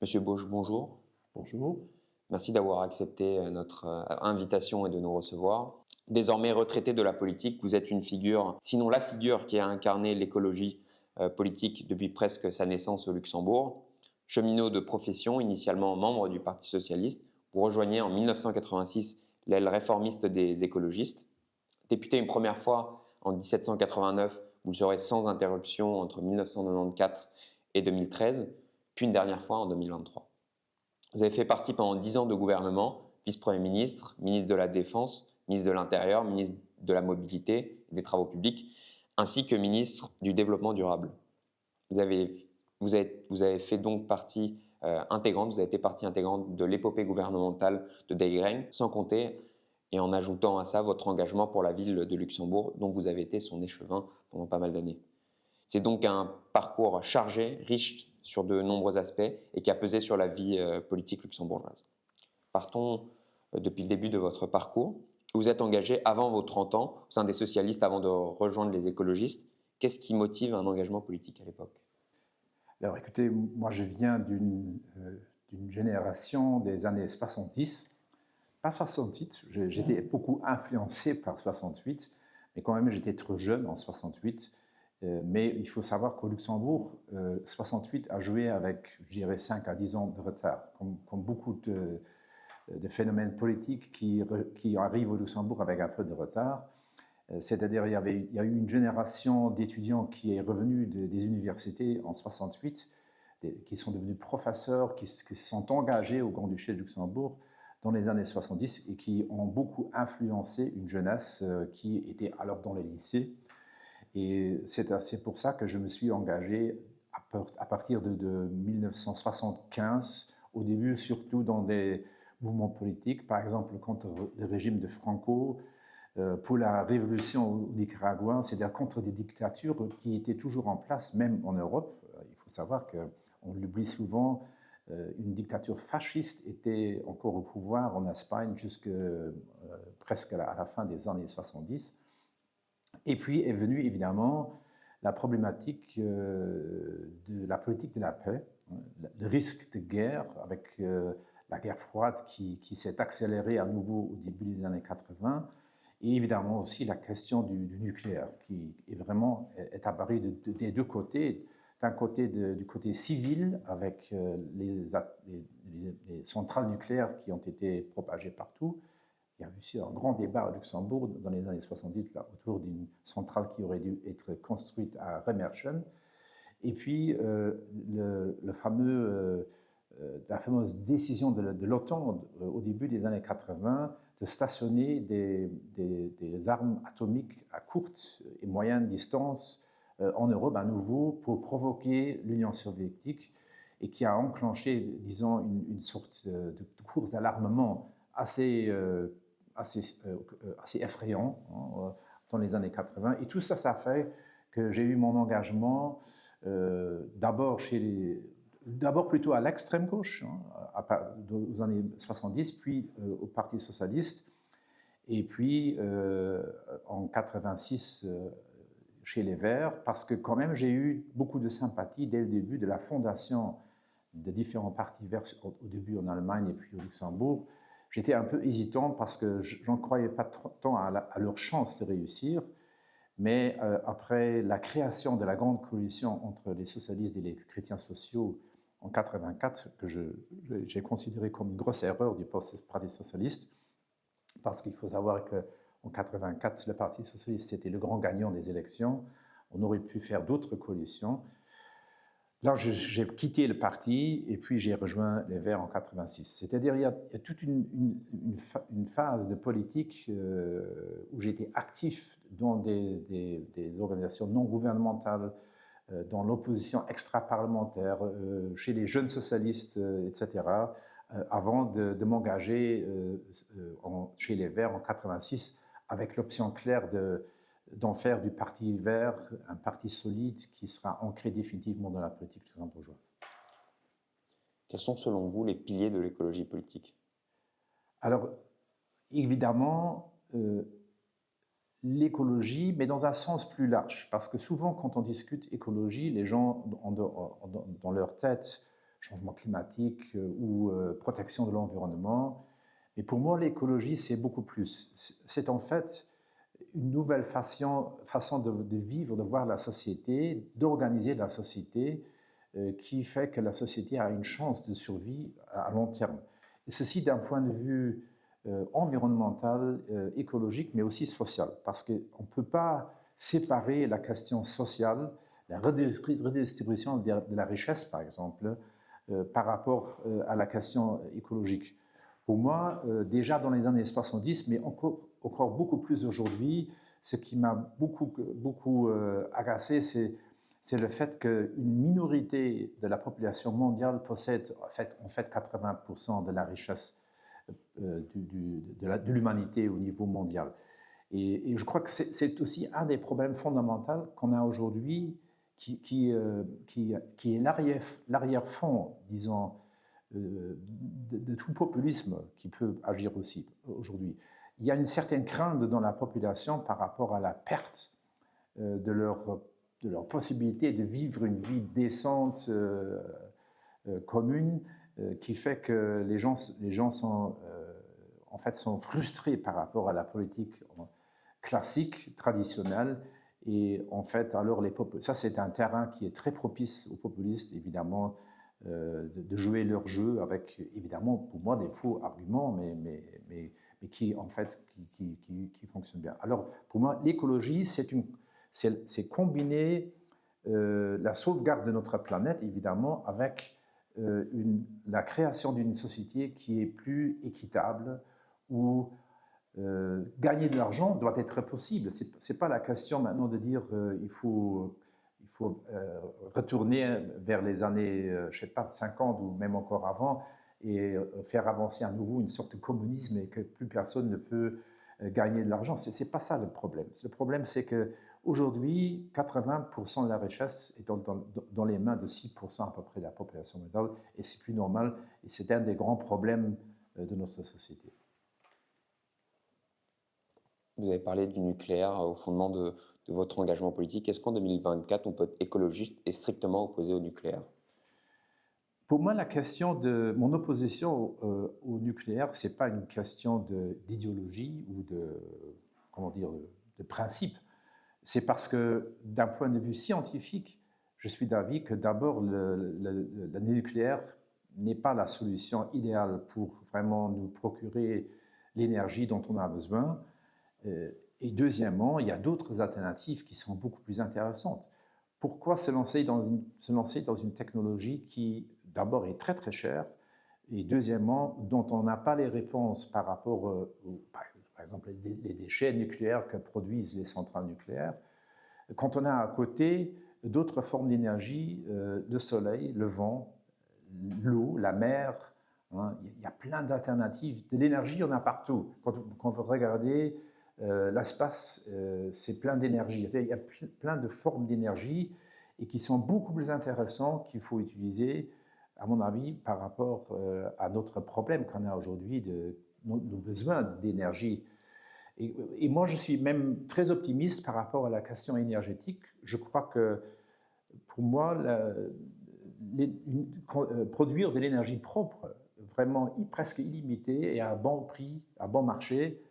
Monsieur Bauche, bonjour. Bonjour. Merci d'avoir accepté notre invitation et de nous recevoir. Désormais retraité de la politique, vous êtes une figure, sinon la figure qui a incarné l'écologie politique depuis presque sa naissance au Luxembourg. Cheminot de profession, initialement membre du Parti socialiste, vous rejoignez en 1986 l'aile réformiste des écologistes. Député une première fois en 1789, vous le serez sans interruption entre 1994 et 2013, puis une dernière fois en 2023. Vous avez fait partie pendant 10 ans de gouvernement, vice-premier ministre, ministre de la Défense, ministre de l'Intérieur, ministre de la Mobilité et des Travaux publics, ainsi que ministre du Développement durable. Vous avez fait donc partie intégrante, vous avez été partie intégrante de l'épopée gouvernementale de Deygren, sans compter, et en ajoutant à ça votre engagement pour la ville de Luxembourg, dont vous avez été son échevin pendant pas mal d'années. C'est donc un parcours chargé, riche sur de nombreux aspects et qui a pesé sur la vie politique luxembourgeoise. Partons depuis le début de votre parcours. Vous êtes engagé avant vos 30 ans au sein des socialistes avant de rejoindre les écologistes. Qu'est-ce qui motive un engagement politique à l'époque? Alors écoutez, moi je viens d'une génération des années 70, pas 68, j'étais beaucoup influencé par 68, mais quand même j'étais trop jeune en 68. Mais il faut savoir qu'au Luxembourg, 68 a joué avec, je dirais, 5 à 10 ans de retard, comme beaucoup de phénomènes politiques qui arrivent au Luxembourg avec un peu de retard. C'est-à-dire il y a eu une génération d'étudiants qui est revenue des universités en 68, qui sont devenus professeurs, qui se sont engagés au Grand-Duché de Luxembourg dans les années 70 et qui ont beaucoup influencé une jeunesse qui était alors dans les lycées. Et c'est pour ça que je me suis engagé à partir de 1975, au début surtout dans des mouvements politiques, par exemple contre le régime de Franco, pour la révolution au Nicaragua, c'est-à-dire contre des dictatures qui étaient toujours en place, même en Europe. Il faut savoir qu'on l'oublie souvent, une dictature fasciste était encore au pouvoir en Espagne jusque presque à la fin des années 70. Et puis est venue évidemment la problématique de la politique de la paix, le risque de guerre avec la guerre froide qui s'est accélérée à nouveau au début des années 80, et évidemment aussi la question du nucléaire qui est apparue des deux côtés. D'un côté, du côté civil, avec les centrales nucléaires qui ont été propagées partout. Il y a eu aussi un grand débat à Luxembourg dans les années 70 là, autour d'une centrale qui aurait dû être construite à Remerschen. Et puis la fameuse décision de l'OTAN au début des années 80 de stationner des armes atomiques à courte et moyenne distance en Europe à nouveau pour provoquer l'Union soviétique et qui a enclenché, disons, une sorte de course à l'armement assez effrayant dans les années 80. Et tout ça, ça fait que j'ai eu mon engagement d'abord plutôt à l'extrême gauche, aux années 70, puis au Parti socialiste, et puis en 86 chez les Verts, parce que quand même j'ai eu beaucoup de sympathie dès le début de la fondation de différents partis verts, au début en Allemagne et puis au Luxembourg. J'étais un peu hésitant parce que je n'en croyais pas tant à leur chance de réussir. Mais après la création de la grande coalition entre les socialistes et les chrétiens sociaux en 84, que j'ai considéré comme une grosse erreur du Parti socialiste, parce qu'il faut savoir qu'en 84, le Parti socialiste était le grand gagnant des élections. On aurait pu faire d'autres coalitions. Là, j'ai quitté le parti et puis j'ai rejoint les Verts en 86. C'est-à-dire il y a toute une phase de politique où j'étais actif dans des organisations non gouvernementales, dans l'opposition extra-parlementaire, chez les jeunes socialistes, etc., avant de m'engager chez les Verts en 86 avec l'option claire d'en faire du Parti vert un parti solide qui sera ancré définitivement dans la politique luxembourgeoise. Quels sont selon vous les piliers de l'écologie politique? Alors, évidemment, l'écologie, mais dans un sens plus large, parce que souvent quand on discute écologie, les gens ont dans leur tête changement climatique ou protection de l'environnement. Et pour moi, l'écologie, c'est beaucoup plus. C'est en fait une nouvelle façon de vivre, de voir la société, d'organiser la société, qui fait que la société a une chance de survie à long terme. Et ceci d'un point de vue environnemental, écologique, mais aussi social, parce qu'on ne peut pas séparer la question sociale, la redistribution de la richesse, par exemple, par rapport à la question écologique. Pour moi, déjà dans les années 70, mais encore beaucoup plus aujourd'hui, ce qui m'a beaucoup agacé, c'est le fait qu'une minorité de la population mondiale possède en fait 80% de la richesse de l'humanité au niveau mondial. Et je crois que c'est aussi un des problèmes fondamentaux qu'on a aujourd'hui, qui est l'arrière-fond, disons, de tout populisme qui peut agir aussi aujourd'hui. Il y a une certaine crainte dans la population par rapport à la perte de leur possibilité de vivre une vie décente, commune, qui fait que les gens sont, en fait, sont frustrés par rapport à la politique classique, traditionnelle. Et en fait, alors ça c'est un terrain qui est très propice aux populistes, évidemment, de jouer leur jeu avec, évidemment, pour moi, des faux arguments, mais qui, en fait, qui fonctionnent bien. Alors, pour moi, l'écologie, c'est combiner la sauvegarde de notre planète, évidemment, avec la création d'une société qui est plus équitable, où gagner de l'argent doit être possible. Ce n'est pas la question maintenant de dire il faut retourner vers les années, je ne sais pas, 50 ou même encore avant, et faire avancer à nouveau une sorte de communisme et que plus personne ne peut gagner de l'argent. Ce n'est pas ça le problème. Le problème, c'est qu'aujourd'hui, 80% de la richesse est dans les mains de 6% à peu près de la population mondiale, et c'est plus normal, et c'est un des grands problèmes de notre société. Vous avez parlé du nucléaire au fondement de votre engagement politique. Est-ce qu'en 2024, on peut être écologiste et strictement opposé au nucléaire? Pour moi, la question de mon opposition au nucléaire, ce n'est pas une question d'idéologie ou de principe. C'est parce que, d'un point de vue scientifique, je suis d'avis que d'abord, le nucléaire n'est pas la solution idéale pour vraiment nous procurer l'énergie dont on a besoin. Et deuxièmement, il y a d'autres alternatives qui sont beaucoup plus intéressantes. Pourquoi se lancer dans une technologie qui, d'abord, est très très chère, et deuxièmement, dont on n'a pas les réponses par rapport, par exemple, les déchets nucléaires que produisent les centrales nucléaires, quand on a à côté d'autres formes d'énergie, le soleil, le vent, l'eau, la mer, hein, il y a plein d'alternatives. De l'énergie, il y en a partout. Quand vous regardez l'espace, c'est plein d'énergie. Il y a plein de formes d'énergie et qui sont beaucoup plus intéressantes qu'il faut utiliser, à mon avis, par rapport à notre problème qu'on a aujourd'hui de nos besoins d'énergie. Et moi, je suis même très optimiste par rapport à la question énergétique. Je crois que, pour moi, produire de l'énergie propre, vraiment presque illimitée et à bon prix, à bon marché,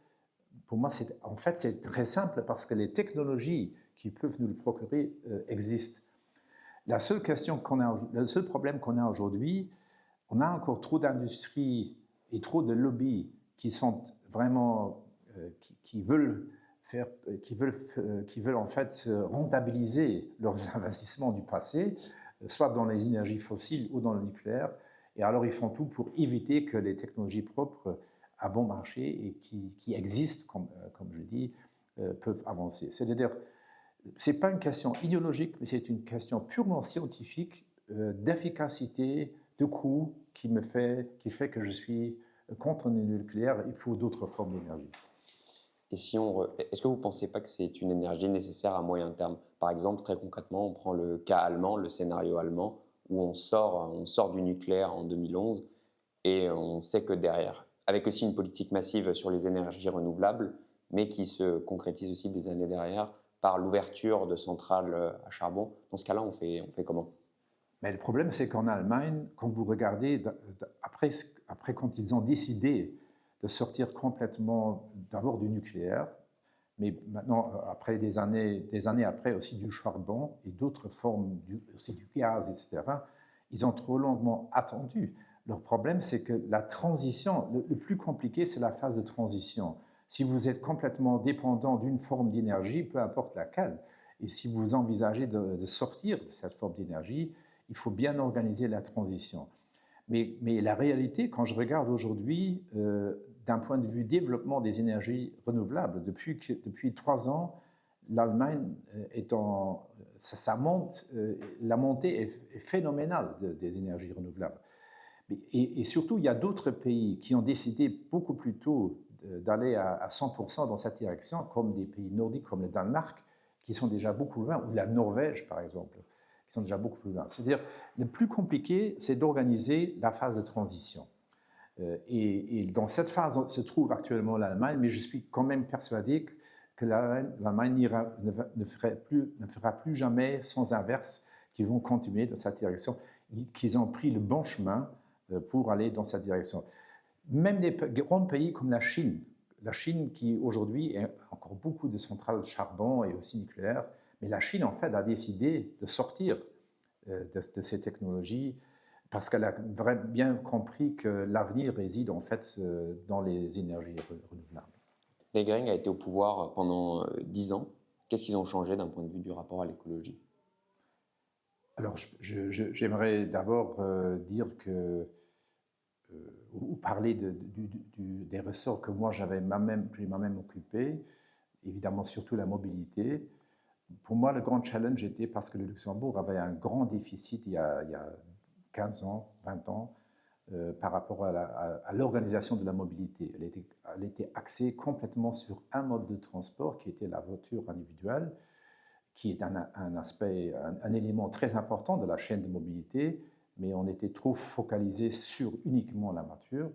pour moi, en fait, c'est très simple parce que les technologies qui peuvent nous le procurer existent. Le seul problème qu'on a aujourd'hui, on a encore trop d'industries et trop de lobbies qui sont vraiment qui veulent en fait rentabiliser leurs investissements du passé, soit dans les énergies fossiles ou dans le nucléaire. Et alors, ils font tout pour éviter que les technologies propres à bon marché et qui existent, comme je dis, peuvent avancer. C'est-à-dire, ce n'est pas une question idéologique, mais c'est une question purement scientifique, d'efficacité, de coût, qui fait que je suis contre le nucléaire et pour d'autres formes d'énergie. Et est-ce que vous ne pensez pas que c'est une énergie nécessaire à moyen terme? Par exemple, très concrètement, on prend le cas allemand, le scénario allemand, où on sort du nucléaire en 2011 et on sait que derrière, avec aussi une politique massive sur les énergies renouvelables, mais qui se concrétise aussi des années derrière par l'ouverture de centrales à charbon. Dans ce cas-là, on fait comment? Mais le problème, c'est qu'en Allemagne, quand vous regardez, après quand ils ont décidé de sortir complètement d'abord du nucléaire, mais maintenant, après des années après aussi du charbon et d'autres formes, aussi du gaz, etc., ils ont trop longuement attendu. Leur problème, c'est que la transition, le plus compliqué, c'est la phase de transition. Si vous êtes complètement dépendant d'une forme d'énergie, peu importe laquelle, et si vous envisagez de sortir de cette forme d'énergie, il faut bien organiser la transition. Mais la réalité, quand je regarde aujourd'hui, d'un point de vue développement des énergies renouvelables, depuis 3 ans, l'Allemagne ça monte, la montée est phénoménale des énergies renouvelables. Et surtout, il y a d'autres pays qui ont décidé beaucoup plus tôt d'aller à 100% dans cette direction, comme des pays nordiques, comme le Danemark, qui sont déjà beaucoup loin, ou la Norvège, par exemple, qui sont déjà beaucoup plus loin. C'est-à-dire, le plus compliqué, c'est d'organiser la phase de transition. Et dans cette phase se trouve actuellement l'Allemagne, mais je suis quand même persuadé que l'Allemagne ne fera plus jamais sans inverse, qu'ils vont continuer dans cette direction, qu'ils ont pris le bon chemin pour aller dans cette direction. Même des grands pays comme la Chine qui aujourd'hui a encore beaucoup de centrales charbon et aussi nucléaires, mais la Chine en fait a décidé de sortir de ces technologies parce qu'elle a bien compris que l'avenir réside en fait dans les énergies renouvelables. Les Greng a été au pouvoir pendant 10 ans. Qu'est-ce qu'ils ont changé d'un point de vue du rapport à l'écologie? Alors, j'aimerais d'abord dire que ou parler des ressorts que moi j'ai moi-même occupés, évidemment surtout la mobilité. Pour moi, le grand challenge était parce que le Luxembourg avait un grand déficit il y a 15 ans, 20 ans, par rapport à l'organisation de la mobilité. Elle était axée complètement sur un mode de transport qui était la voiture individuelle, qui est un élément très important de la chaîne de mobilité, mais on était trop focalisé sur uniquement la voiture,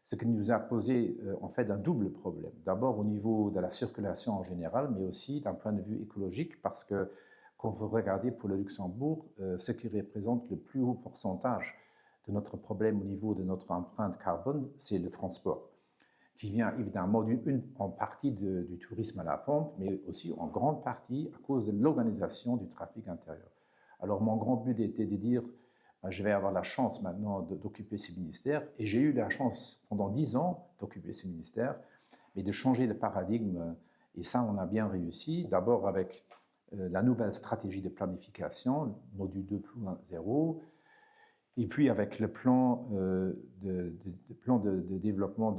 ce qui nous a posé en fait un double problème. D'abord au niveau de la circulation en général, mais aussi d'un point de vue écologique, parce que quand vous regardez pour le Luxembourg, ce qui représente le plus haut pourcentage de notre problème au niveau de notre empreinte carbone, c'est le transport, qui vient évidemment en partie du tourisme à la pompe, mais aussi en grande partie à cause de l'organisation du trafic intérieur. Alors mon grand but était de dire, je vais avoir la chance maintenant d'occuper ces ministères, et j'ai eu la chance pendant 10 ans d'occuper ces ministères, mais de changer de paradigme, et ça on a bien réussi, d'abord avec la nouvelle stratégie de planification, module 2.0, et puis avec le plan de développement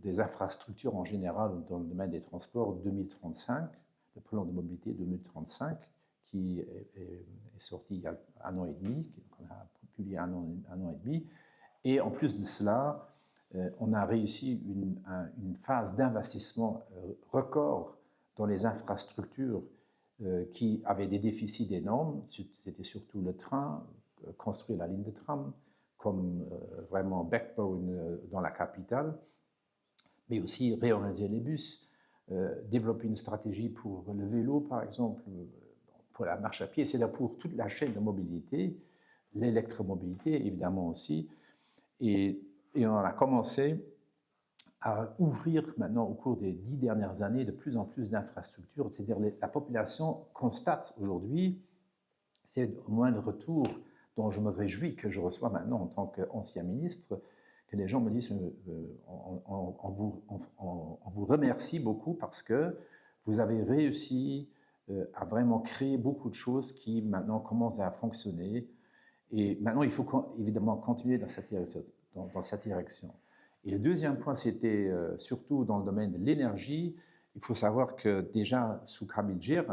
des infrastructures en général dans le domaine des transports 2035, le plan de mobilité 2035, qui est sorti il y a 1 an et demi, qu'on a publié un an et demi. Et en plus de cela, on a réussi une phase d'investissement record dans les infrastructures qui avaient des déficits énormes. C'était surtout le train, construire la ligne de tram comme vraiment backbone dans la capitale, mais aussi réorganiser les bus, développer une stratégie pour le vélo, par exemple, pour la marche à pied, c'est-à-dire pour toute la chaîne de mobilité, l'électromobilité évidemment aussi. Et on a commencé à ouvrir maintenant au cours des 10 dernières années de plus en plus d'infrastructures, c'est-à-dire la population constate aujourd'hui, c'est au moins le retour dont je me réjouis que je reçois maintenant en tant qu'ancien ministre, que les gens me disent on vous remercie beaucoup parce que vous avez réussi à vraiment créer beaucoup de choses qui maintenant commencent à fonctionner. Et maintenant, il faut évidemment continuer dans cette direction. Et le deuxième point, c'était surtout dans le domaine de l'énergie. Il faut savoir que déjà sous Kamil Gir,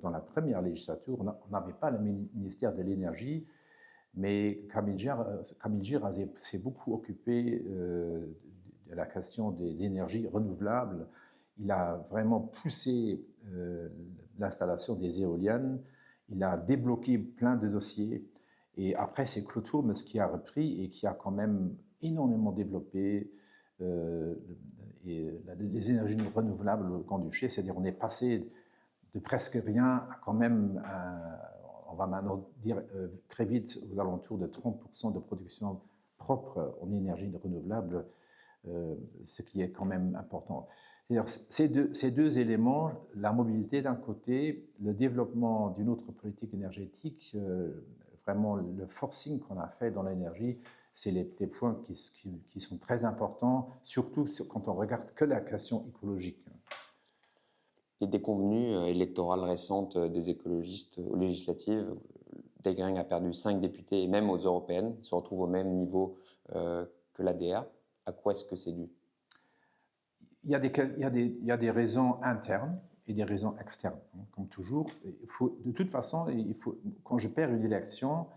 dans la première législature, on n'avait pas le ministère de l'énergie, mais Kamil Gir s'est beaucoup occupé de la question des énergies renouvelables. Il a vraiment poussé l'installation des éoliennes, il a débloqué plein de dossiers, et après c'est Claude Turmes qui a repris et qui a quand même énormément développé les énergies renouvelables au Grand-Duché, c'est-à-dire on est passé de presque rien à quand même on va maintenant dire très vite aux alentours de 30% de production propre en énergie renouvelable, ce qui est quand même important. C'est-à-dire, ces deux éléments, la mobilité d'un côté, le développement d'une autre politique énergétique, vraiment le forcing qu'on a fait dans l'énergie, c'est des points qui sont très importants, surtout quand on regarde que la question écologique. Les déconvenues électorales récentes des écologistes aux législatives, Degring a perdu 5 députés, et même aux européennes, se retrouve au même niveau que l'ADR. À quoi est-ce que c'est dû? Il y a des raisons internes et des raisons externes, comme toujours. De toute façon, quand je perds une élection,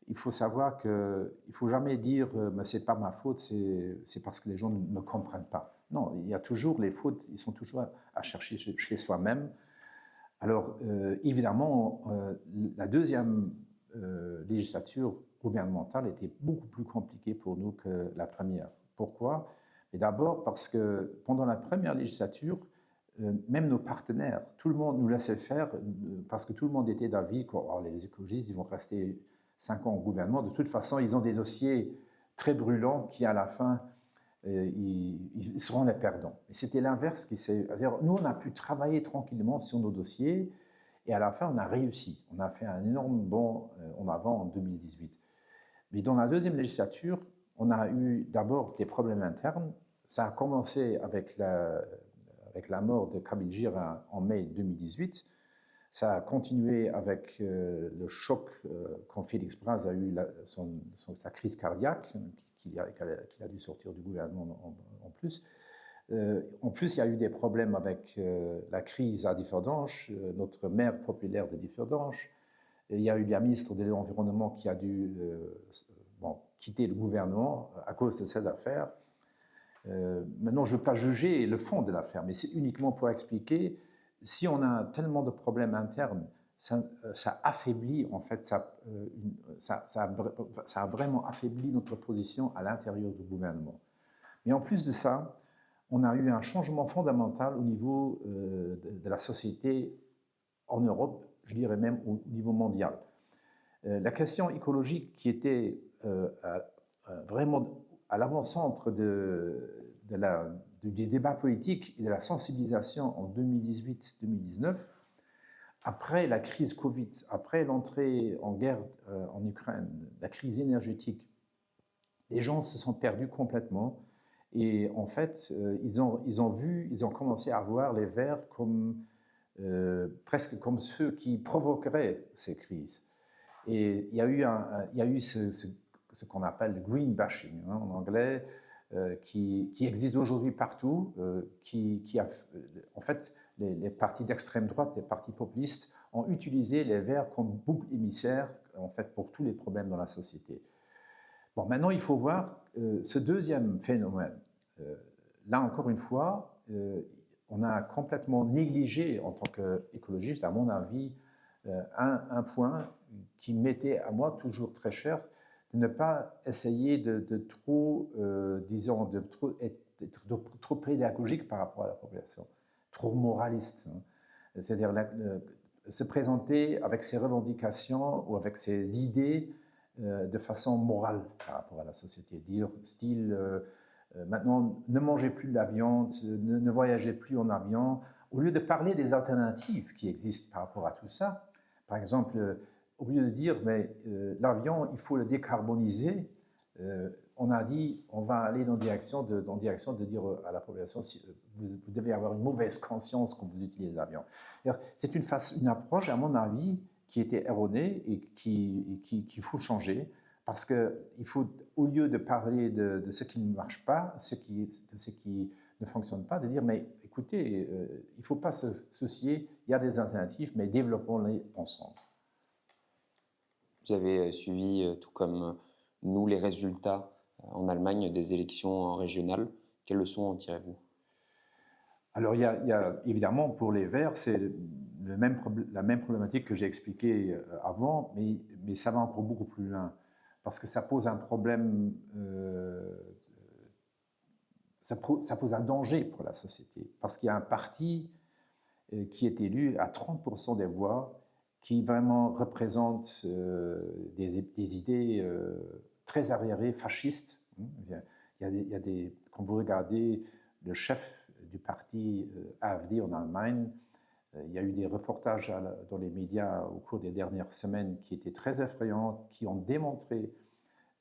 il faut savoir qu'il ne faut jamais dire « ce n'est pas ma faute, c'est parce que les gens ne me comprennent pas ». Non, il y a toujours les fautes, ils sont toujours à chercher chez soi-même. Alors, évidemment, la deuxième législature gouvernementale était beaucoup plus compliquée pour nous que la première. Pourquoi? Et d'abord parce que pendant la première législature, même nos partenaires, tout le monde nous laissait faire parce que tout le monde était d'avis que les écologistes ils vont rester 5 ans au gouvernement. De toute façon, ils ont des dossiers très brûlants qui, à la fin, ils seront les perdants. Et c'était l'inverse qui s'est... Nous, on a pu travailler tranquillement sur nos dossiers et à la fin, on a réussi. On a fait un énorme bond en avant en 2018. Mais dans la deuxième législature, on a eu d'abord des problèmes internes. Ça a commencé avec la mort de Kabil Gir en mai 2018. Ça a continué avec le choc quand Félix Braz a eu sa crise cardiaque, qu'il a dû sortir du gouvernement en plus. En plus, il y a eu des problèmes avec la crise à Differdange, notre maire populaire de Differdange. Il y a eu la ministre de l'Environnement qui a dû quitter le gouvernement à cause de cette affaire. Maintenant, je ne veux pas juger le fond de l'affaire, mais c'est uniquement pour expliquer, si on a tellement de problèmes internes, ça affaiblit, en fait, ça a vraiment affaibli notre position à l'intérieur du gouvernement. Mais en plus de ça, on a eu un changement fondamental au niveau de la société en Europe, je dirais même au niveau mondial. La question écologique qui était vraiment à l'avant-centre du débat politique et de la sensibilisation en 2018-2019, après la crise Covid, après l'entrée en guerre en Ukraine, la crise énergétique, les gens se sont perdus complètement et en fait, ils ont commencé à voir les Verts comme, presque comme ceux qui provoqueraient ces crises. Et il y a eu ce qu'on appelle le green bashing en anglais, qui existe aujourd'hui partout, en fait, les partis d'extrême droite, les partis populistes, ont utilisé les Verts comme bouc émissaire en fait, pour tous les problèmes dans la société. Bon, maintenant, il faut voir ce deuxième phénomène. Là, encore une fois, on a complètement négligé, en tant qu'écologiste, à mon avis, un point qui m'était à moi toujours très cher, de ne pas essayer de trop, disons, d'être trop pédagogique par rapport à la population, trop moraliste. C'est-à-dire se présenter avec ses revendications ou avec ses idées de façon morale par rapport à la société. Dire, style, maintenant, ne mangez plus de la viande, ne voyagez plus en avion. Au lieu de parler des alternatives qui existent par rapport à tout ça, par exemple, au lieu de dire, mais l'avion, il faut le décarboniser, on a dit, on va aller dans direction de dire à la population, vous devez avoir une mauvaise conscience quand vous utilisez l'avion. C'est une approche, à mon avis, qui était erronée et qu'il faut changer, parce qu'il faut, au lieu de parler de ce qui ne marche pas, de ce qui ne fonctionne pas, de dire, mais écoutez, il ne faut pas se soucier, il y a des alternatives, mais développons-les ensemble. Vous avez suivi, tout comme nous, les résultats en Allemagne des élections régionales. Quelles leçons en tirez-vous? Alors, il y a évidemment, pour les Verts, c'est la même problématique que j'ai expliquée avant, mais ça va encore beaucoup plus loin, parce que ça pose un problème, ça pose un danger pour la société, parce qu'il y a un parti qui est élu à 30% des voix qui vraiment représente des idées très arriérées, fascistes. Quand vous regardez le chef du parti AfD en Allemagne, il y a eu des reportages dans les médias au cours des dernières semaines qui étaient très effrayants, qui ont démontré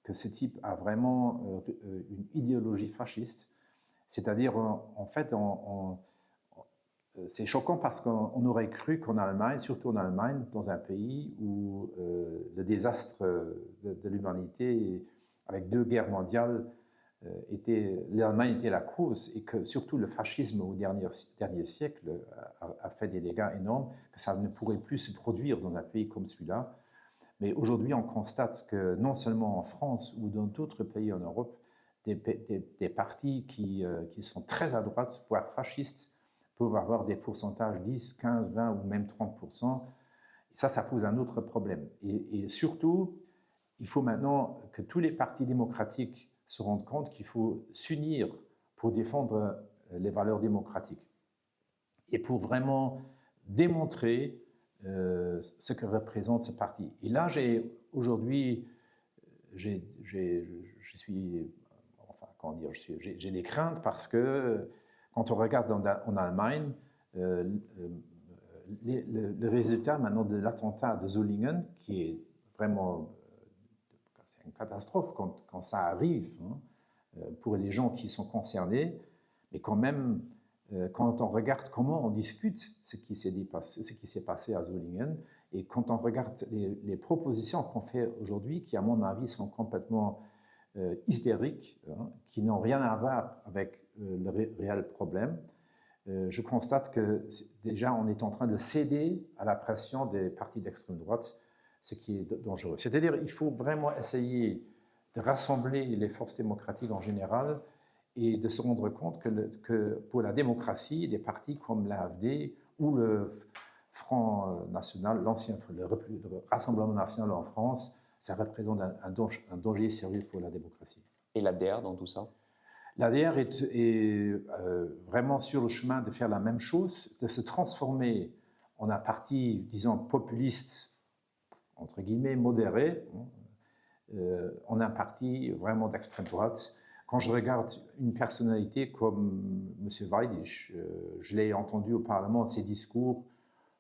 que ce type a vraiment une idéologie fasciste. C'est-à-dire, en fait, c'est choquant parce qu'on aurait cru qu'en Allemagne, surtout en Allemagne, dans un pays où le désastre de l'humanité, avec 2 guerres mondiales, l'Allemagne était la cause et que surtout le fascisme au dernier siècle a fait des dégâts énormes, que ça ne pourrait plus se produire dans un pays comme celui-là. Mais aujourd'hui, on constate que non seulement en France ou dans d'autres pays en Europe, des partis qui sont très à droite, voire fascistes, peuvent avoir des pourcentages 10, 15, 20 ou même 30%. Et ça pose un autre problème. Et surtout, il faut maintenant que tous les partis démocratiques se rendent compte qu'il faut s'unir pour défendre les valeurs démocratiques et pour vraiment démontrer ce que représente ce parti. Et là, aujourd'hui, j'ai des craintes parce que quand on regarde en Allemagne, le résultat maintenant de l'attentat de Solingen, qui est vraiment c'est une catastrophe quand ça arrive pour les gens qui sont concernés, mais quand même, quand on regarde comment on discute ce qui s'est passé à Solingen, et quand on regarde les propositions qu'on fait aujourd'hui, qui à mon avis sont complètement hystériques, qui n'ont rien à voir avec le réel problème, je constate que déjà on est en train de céder à la pression des partis d'extrême droite, ce qui est dangereux. C'est-à-dire qu'il faut vraiment essayer de rassembler les forces démocratiques en général et de se rendre compte que pour la démocratie, des partis comme l'AfD ou le Front National, le Rassemblement National en France, ça représente un danger sérieux pour la démocratie. Et l'ADR dans tout ça? L'ADR est vraiment sur le chemin de faire la même chose, de se transformer en un parti, disons, populiste, entre guillemets, modéré, en un parti vraiment d'extrême droite. Quand je regarde une personnalité comme M. Weidich, je l'ai entendu au Parlement, ses discours,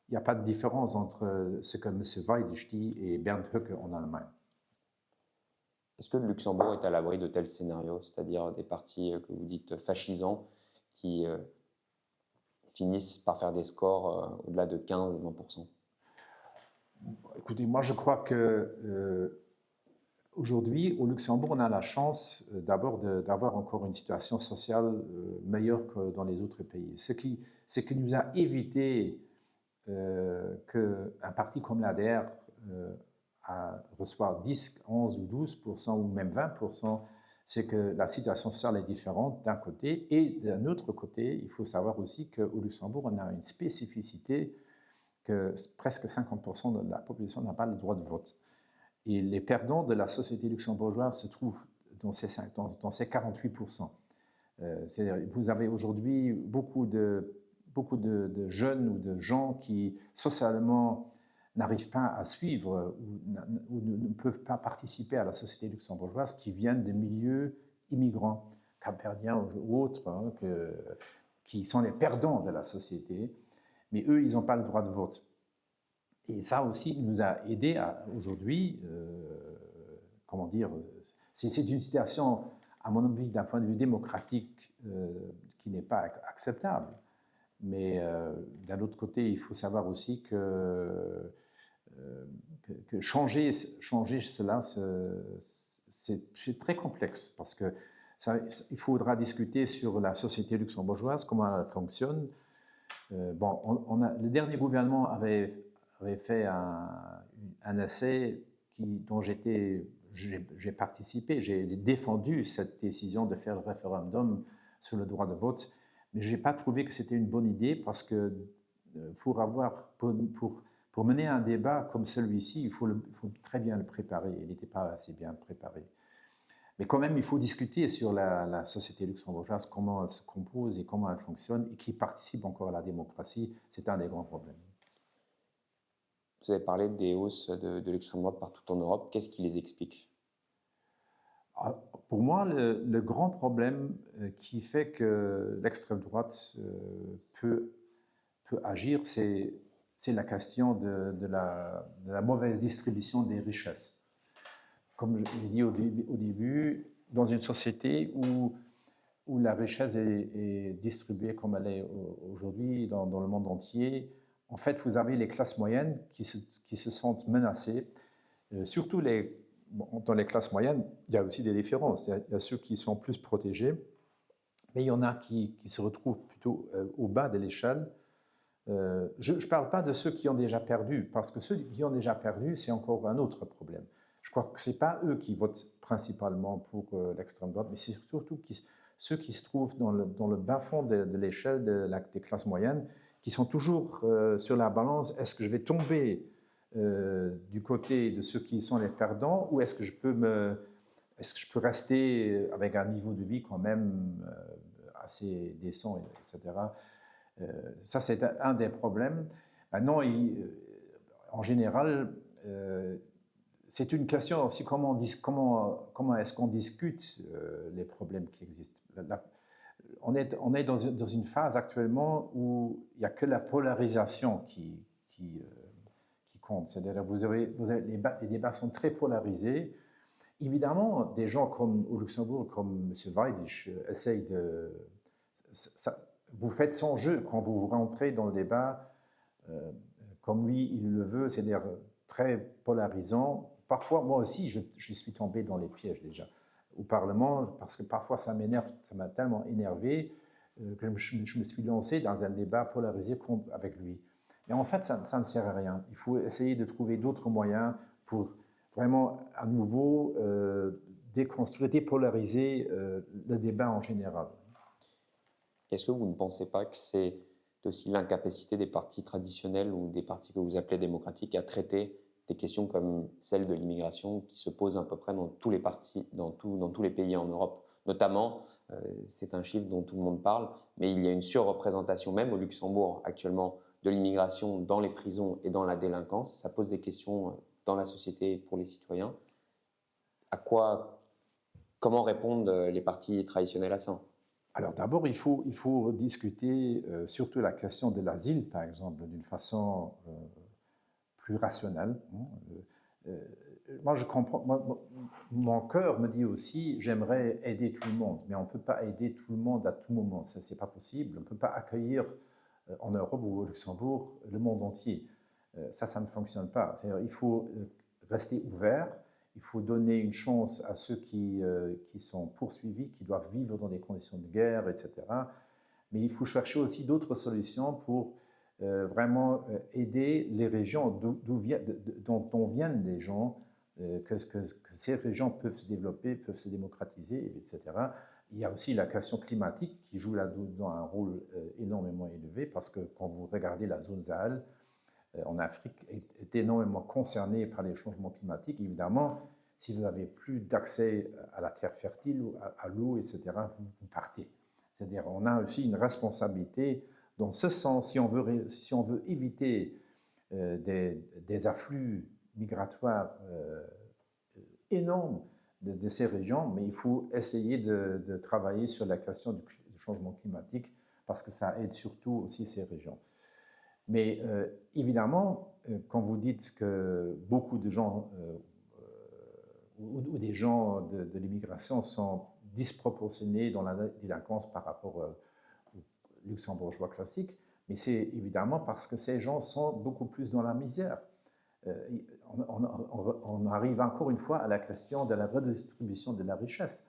il n'y a pas de différence entre ce que M. Weidich dit et Bernd Höcke en Allemagne. Est-ce que le Luxembourg est à l'abri de tels scénarios, c'est-à-dire des partis que vous dites fascisants qui finissent par faire des scores au-delà de 15-20%? Écoutez, moi je crois que aujourd'hui, au Luxembourg, on a la chance d'abord d'avoir encore une situation sociale meilleure que dans les autres pays. Ce qui nous a évité qu'un parti comme l'ADR reçoit 10, 11 ou 12% ou même 20%, c'est que la situation sociale est différente d'un côté. Et d'un autre côté, il faut savoir aussi qu'au Luxembourg, on a une spécificité que presque 50% de la population n'a pas le droit de vote. Et les perdants de la société luxembourgeoise se trouvent dans ces 48%. C'est-à-dire, vous avez aujourd'hui beaucoup de jeunes ou de gens qui, socialement, n'arrivent pas à suivre ou ne peuvent pas participer à la société luxembourgeoise, qui viennent de milieux immigrants, capverdiens ou autres, qui sont les perdants de la société, mais eux, ils n'ont pas le droit de vote. Et ça aussi nous a aidés aujourd'hui, comment dire, c'est une situation, à mon avis, d'un point de vue démocratique, qui n'est pas acceptable. Mais d'un autre côté, il faut savoir aussi que changer cela, c'est très complexe, parce que il faudra discuter sur la société luxembourgeoise, comment elle fonctionne. Le dernier gouvernement avait fait un essai dont j'ai participé, j'ai défendu cette décision de faire le référendum sur le droit de vote, mais je n'ai pas trouvé que c'était une bonne idée, parce que pour mener un débat comme celui-ci, il faut très bien le préparer. Il n'était pas assez bien préparé. Mais quand même, il faut discuter sur la société luxembourgeoise, comment elle se compose et comment elle fonctionne, et qui participe encore à la démocratie. C'est un des grands problèmes. Vous avez parlé des hausses de l'extrême droite partout en Europe. Qu'est-ce qui les explique? Pour moi, le grand problème qui fait que l'extrême droite peut agir, c'est la question de la mauvaise distribution des richesses. Comme je l'ai dit au début, dans une société où la richesse est distribuée comme elle est aujourd'hui dans le monde entier, en fait, vous avez les classes moyennes qui se sentent menacées, surtout dans les classes moyennes, il y a aussi des différences. Il y a ceux qui sont plus protégés, mais il y en a qui se retrouvent plutôt au bas de l'échelle. Je ne parle pas de ceux qui ont déjà perdu, parce que ceux qui ont déjà perdu, c'est encore un autre problème. Je crois que ce n'est pas eux qui votent principalement pour l'extrême droite, mais c'est surtout ceux qui se trouvent dans le bas-fond de l'échelle des classes moyennes, qui sont toujours sur la balance. Est-ce que je vais tomber du côté de ceux qui sont les perdants, ou est-ce que je peux rester avec un niveau de vie quand même assez décent, etc. Ça, c'est un des problèmes. Maintenant, en général, c'est une question aussi comment est-ce qu'on discute les problèmes qui existent. On est dans une phase actuellement où il n'y a que la polarisation qui compte. C'est-à-dire vous avez les débats sont très polarisés. Évidemment, des gens comme au Luxembourg, comme M. Weidich, essayent de... vous faites son jeu quand vous rentrez dans le débat comme lui, il le veut, c'est-à-dire très polarisant. Parfois, moi aussi, je suis tombé dans les pièges déjà au Parlement, parce que parfois ça m'énerve, ça m'a tellement énervé que je me suis lancé dans un débat polarisé avec lui. Mais en fait, ça ne sert à rien. Il faut essayer de trouver d'autres moyens pour vraiment, à nouveau, déconstruire, dépolariser le débat en général. Est-ce que vous ne pensez pas que c'est aussi l'incapacité des partis traditionnels ou des partis que vous appelez démocratiques à traiter des questions comme celle de l'immigration qui se posent à peu près dans tous les partis, dans tous les pays en Europe? Notamment, c'est un chiffre dont tout le monde parle, mais il y a une surreprésentation même au Luxembourg actuellement de l'immigration dans les prisons et dans la délinquance. Ça pose des questions dans la société pour les citoyens. Comment répondent les partis traditionnels à ça? Alors d'abord, il faut discuter surtout la question de l'asile, par exemple, d'une façon plus rationnelle. Moi, je comprends. Mon cœur me dit aussi, j'aimerais aider tout le monde, mais on ne peut pas aider tout le monde à tout moment. Ça, c'est pas possible. On ne peut pas accueillir en Europe ou au Luxembourg le monde entier. Ça ne fonctionne pas. Il faut rester ouvert. Il faut donner une chance à ceux qui sont poursuivis, qui doivent vivre dans des conditions de guerre, etc. Mais il faut chercher aussi d'autres solutions pour vraiment aider les régions dont viennent les gens, que ces régions peuvent se développer, peuvent se démocratiser, etc. Il y a aussi la question climatique qui joue là-dedans un rôle énormément élevé, parce que quand vous regardez la zone Sahel, en Afrique est énormément concernée par les changements climatiques. Évidemment, si vous n'avez plus d'accès à la terre fertile, à l'eau, etc., vous partez. C'est-à-dire on a aussi une responsabilité dans ce sens, si on veut éviter des afflux migratoires énormes de ces régions, mais il faut essayer de travailler sur la question du changement climatique, parce que ça aide surtout aussi ces régions. Mais évidemment, quand vous dites que beaucoup de gens ou des gens de l'immigration sont disproportionnés dans la délinquance par rapport aux luxembourgeois classiques, mais c'est évidemment parce que ces gens sont beaucoup plus dans la misère. On arrive encore une fois à la question de la redistribution de la richesse.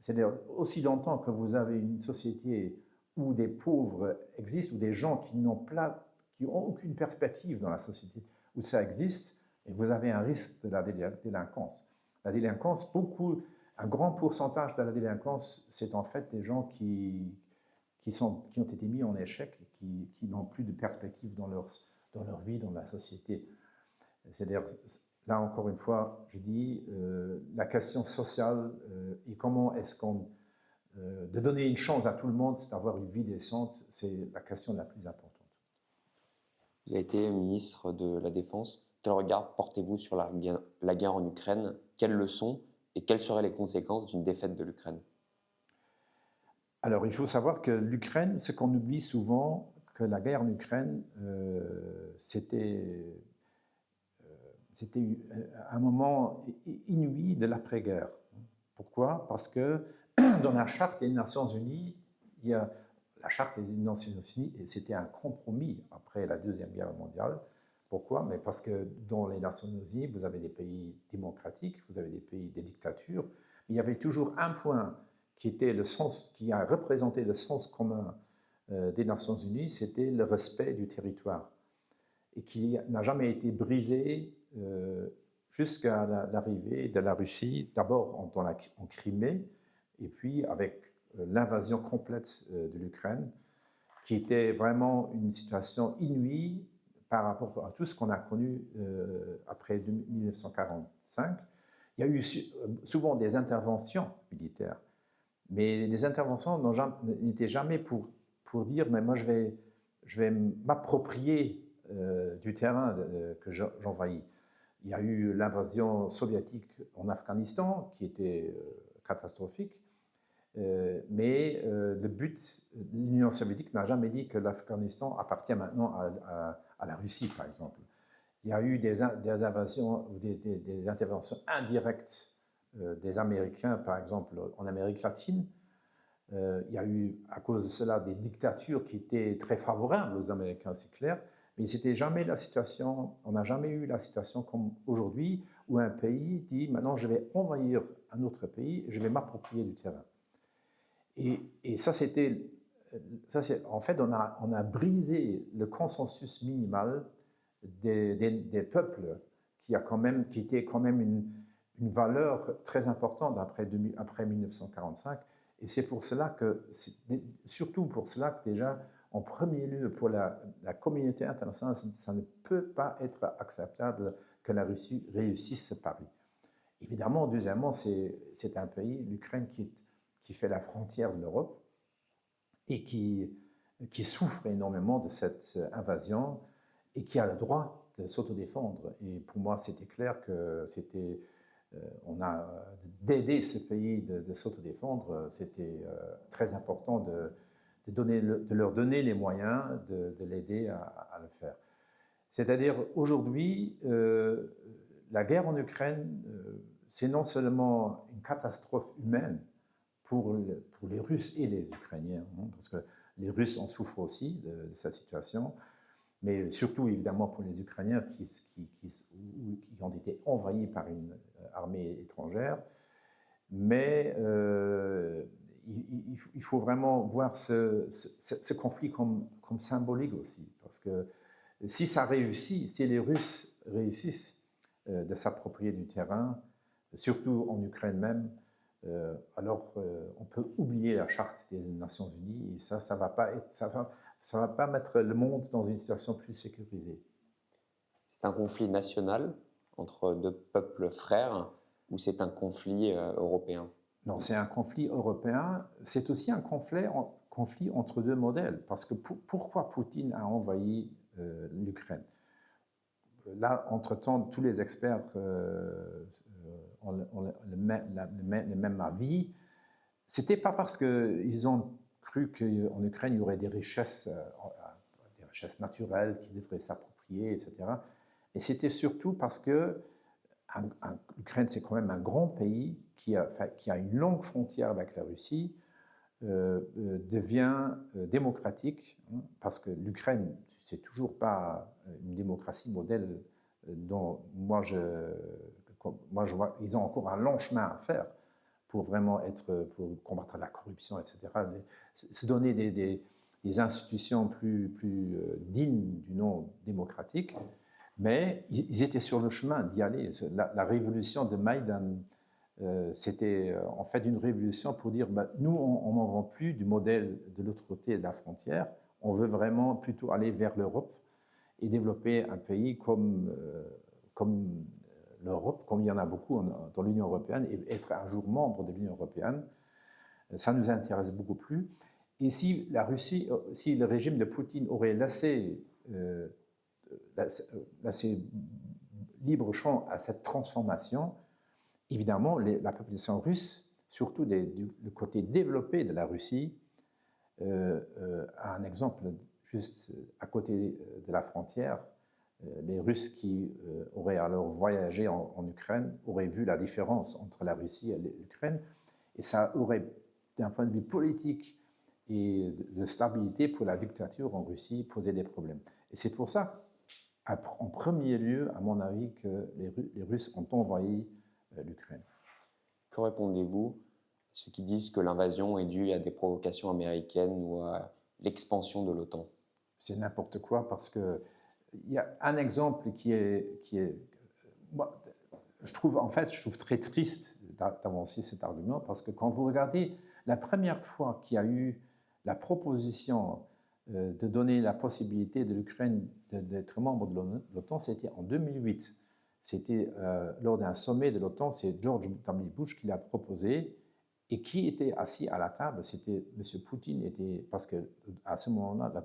C'est-à-dire, aussi longtemps que vous avez une société où des pauvres existent, où des gens qui n'ont aucune perspective dans la société, où ça existe, et vous avez un risque de la délinquance. La délinquance, un grand pourcentage de la délinquance, c'est en fait des gens qui ont été mis en échec, qui n'ont plus de perspective dans leur vie, dans la société. C'est-à-dire, là encore une fois, je dis, la question sociale et comment est-ce de donner une chance à tout le monde d'avoir une vie décente, c'est la question la plus importante. Vous avez été ministre de la Défense. Quel regard portez-vous sur la guerre en Ukraine? Quelles leçons et quelles seraient les conséquences d'une défaite de l'Ukraine? Alors, il faut savoir que l'Ukraine, ce qu'on oublie souvent, que la guerre en Ukraine, c'était un moment inouï de l'après-guerre. Pourquoi? Parce que dans la Charte des Nations Unies, il y a la Charte des Nations Unies, et c'était un compromis après la Deuxième Guerre mondiale. Pourquoi? Mais parce que dans les Nations Unies, vous avez des pays démocratiques, vous avez des pays des dictatures. Il y avait toujours un point qui était le sens, qui a représenté le sens commun des Nations Unies, c'était le respect du territoire, et qui n'a jamais été brisé jusqu'à l'arrivée de la Russie, d'abord en Crimée, et puis avec l'invasion complète de l'Ukraine, qui était vraiment une situation inouïe par rapport à tout ce qu'on a connu après 1945. Il y a eu souvent des interventions militaires, mais les interventions n'étaient jamais pour dire mais moi je vais m'approprier du terrain que j'envahis. Il y a eu l'invasion soviétique en Afghanistan qui était catastrophique, mais le but, l'Union soviétique n'a jamais dit que l'Afghanistan appartient maintenant à la Russie, par exemple. Il y a eu des invasions ou des interventions indirectes des Américains, par exemple, en Amérique latine. Il y a eu, à cause de cela, des dictatures qui étaient très favorables aux Américains, c'est clair, mais c'était jamais la situation, on n'a jamais eu la situation comme aujourd'hui, où un pays dit maintenant je vais envahir un autre pays, je vais m'approprier du terrain. Et ça, en fait, on a brisé le consensus minimal des peuples qui était quand même une valeur très importante après 1945. Et c'est pour cela que, surtout pour cela que déjà, en premier lieu, pour la communauté internationale, ça ne peut pas être acceptable que la Russie réussisse ce pari. Évidemment, deuxièmement, c'est un pays, l'Ukraine, qui fait la frontière de l'Europe et qui souffre énormément de cette invasion et qui a le droit de s'autodéfendre. Et pour moi, c'était clair que on a d'aider ce pays de s'autodéfendre, c'était très important de leur donner les moyens de l'aider à le faire. C'est-à-dire, aujourd'hui, la guerre en Ukraine, c'est non seulement une catastrophe humaine pour les Russes et les Ukrainiens, hein, parce que les Russes en souffrent aussi de cette situation, mais surtout évidemment pour les Ukrainiens qui ont été envahis par une armée étrangère. Mais il faut vraiment voir ce conflit comme symbolique aussi, parce que si ça réussit, si les Russes réussissent de s'approprier du terrain, surtout en Ukraine même, alors on peut oublier la Charte des Nations Unies, et ça va pas mettre le monde dans une situation plus sécurisée. C'est un conflit national entre deux peuples frères ou c'est un conflit européen? Non, c'est un conflit européen. C'est aussi un conflit entre deux modèles. Parce que pourquoi Poutine a envahi l'Ukraine? Là, entre-temps, tous les experts ont le même avis. C'était pas parce qu'ils ont cru qu'en Ukraine, il y aurait des richesses naturelles qui devraient s'approprier, etc. Et c'était surtout parce que l'Ukraine, c'est quand même un grand pays qui a une longue frontière avec la Russie, devient démocratique, hein, parce que l'Ukraine, c'est toujours pas une démocratie modèle dont moi je vois, ils ont encore un long chemin à faire pour vraiment pour combattre la corruption, etc. Se donner des institutions plus dignes du nom démocratique. Mais ils étaient sur le chemin d'y aller. La révolution de Maïdan, c'était en fait une révolution pour dire nous, on n'en veut plus du modèle de l'autre côté de la frontière. On veut vraiment plutôt aller vers l'Europe et développer un pays comme l'Europe, comme il y en a beaucoup dans l'Union européenne, et être un jour membre de l'Union européenne. Ça nous intéresse beaucoup plus. Et si la Russie, si le régime de Poutine aurait laissé laisser libre champ à cette transformation, évidemment, la population russe, surtout du côté développé de la Russie, un exemple juste à côté de la frontière, les Russes qui auraient alors voyagé en Ukraine auraient vu la différence entre la Russie et l'Ukraine, et ça aurait, d'un point de vue politique et de stabilité pour la dictature en Russie, posé des problèmes. Et c'est pour ça, en premier lieu, à mon avis, que les Russes ont envahi l'Ukraine. Que répondez-vous à ceux qui disent que l'invasion est due à des provocations américaines ou à l'expansion de l'OTAN? C'est n'importe quoi, parce qu'il y a un exemple qui est moi, je trouve très triste d'avancer cet argument, parce que quand vous regardez la première fois qu'il y a eu la proposition de donner la possibilité de l'Ukraine d'être membre de l'OTAN, c'était en 2008. C'était lors d'un sommet de l'OTAN, c'est George W. Bush qui l'a proposé. Et qui était assis à la table? C'était M. Poutine, parce qu'à ce moment-là,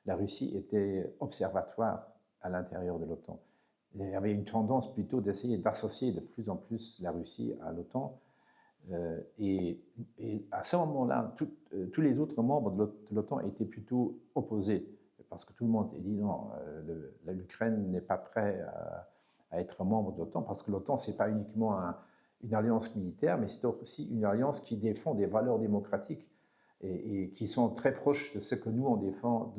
la Russie était observatoire à l'intérieur de l'OTAN. Il y avait une tendance plutôt d'essayer d'associer de plus en plus la Russie à l'OTAN. Et à ce moment-là, tous les autres membres de l'OTAN étaient plutôt opposés, parce que tout le monde s'est dit non, l'Ukraine n'est pas prête à être membre de l'OTAN, parce que l'OTAN, ce n'est pas uniquement une alliance militaire, mais c'est aussi une alliance qui défend des valeurs démocratiques et qui sont très proches de ce que nous, on défend,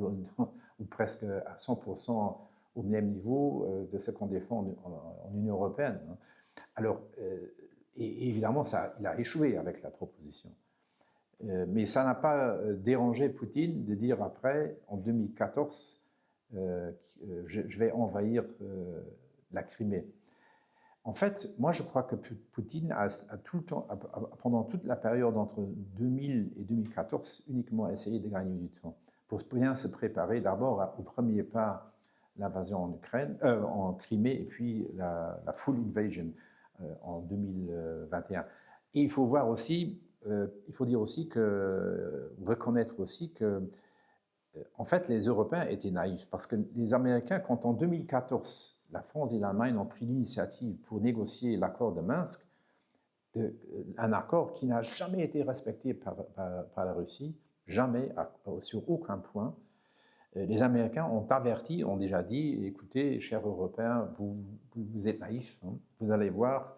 ou presque à 100% au même niveau de ce qu'on défend en Union européenne. Alors, et évidemment, il a échoué avec la proposition. Mais ça n'a pas dérangé Poutine de dire après, en 2014, je vais envahir la Crimée. En fait, moi, je crois que Poutine a tout le temps, pendant toute la période entre 2000 et 2014, uniquement essayé de gagner du temps pour bien se préparer d'abord au premier pas, l'invasion en Crimée, et puis la full invasion en 2021. Et il faut voir aussi, il faut dire aussi reconnaître aussi que, en fait, les Européens étaient naïfs, parce que les Américains, quand en 2014, la France et l'Allemagne ont pris l'initiative pour négocier l'accord de Minsk, un accord qui n'a jamais été respecté par la Russie, jamais, sur aucun point. Les Américains ont averti, ont déjà dit, écoutez, chers Européens, vous êtes naïfs, hein, vous allez voir,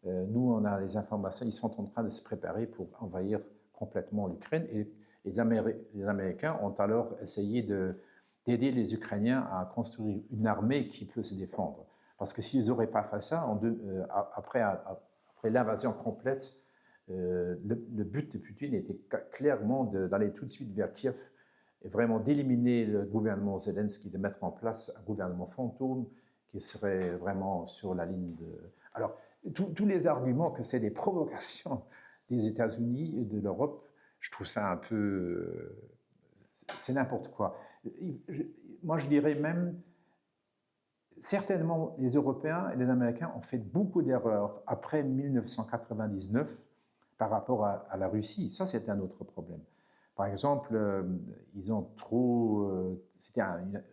nous, on a les informations, ils sont en train de se préparer pour envahir complètement l'Ukraine. Et les Américains ont alors essayé d'aider les Ukrainiens à construire une armée qui peut se défendre. Parce que s'ils n'auraient pas fait ça, après l'invasion complète, le but de Poutine était clairement d'aller tout de suite vers Kiev et vraiment d'éliminer le gouvernement Zelensky, de mettre en place un gouvernement fantôme qui serait vraiment sur la ligne de... Alors, tous les arguments que c'est des provocations des États-Unis et de l'Europe, je trouve ça un peu... c'est n'importe quoi. Moi, je dirais même, certainement, les Européens et les Américains ont fait beaucoup d'erreurs après 1999 par rapport à la Russie. Ça, c'est un autre problème. Par exemple, ils ont c'était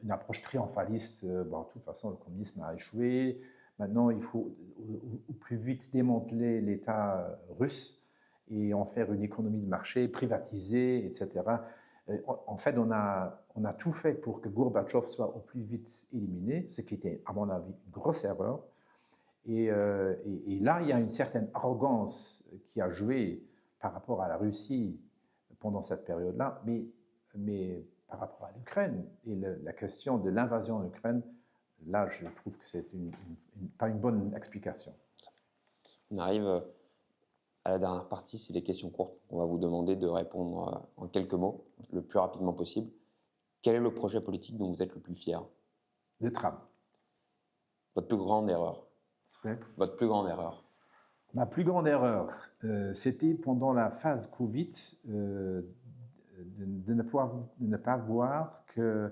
une approche triomphaliste. Bon, de toute façon, le communisme a échoué. Maintenant, il faut au plus vite démanteler l'État russe et en faire une économie de marché, privatiser, etc. En fait, on a tout fait pour que Gorbatchev soit au plus vite éliminé, ce qui était, à mon avis, une grosse erreur. Et là, il y a une certaine arrogance qui a joué par rapport à la Russie pendant cette période-là, mais par rapport à l'Ukraine et la question de l'invasion en Ukraine, là, je trouve que c'est pas une bonne explication. On arrive à la dernière partie, c'est les questions courtes. On va vous demander de répondre en quelques mots, le plus rapidement possible. Quel est le projet politique dont vous êtes le plus fier? Le tram. Votre plus grande erreur? Votre plus grande erreur? Ma plus grande erreur, c'était pendant la phase Covid de ne pas voir que,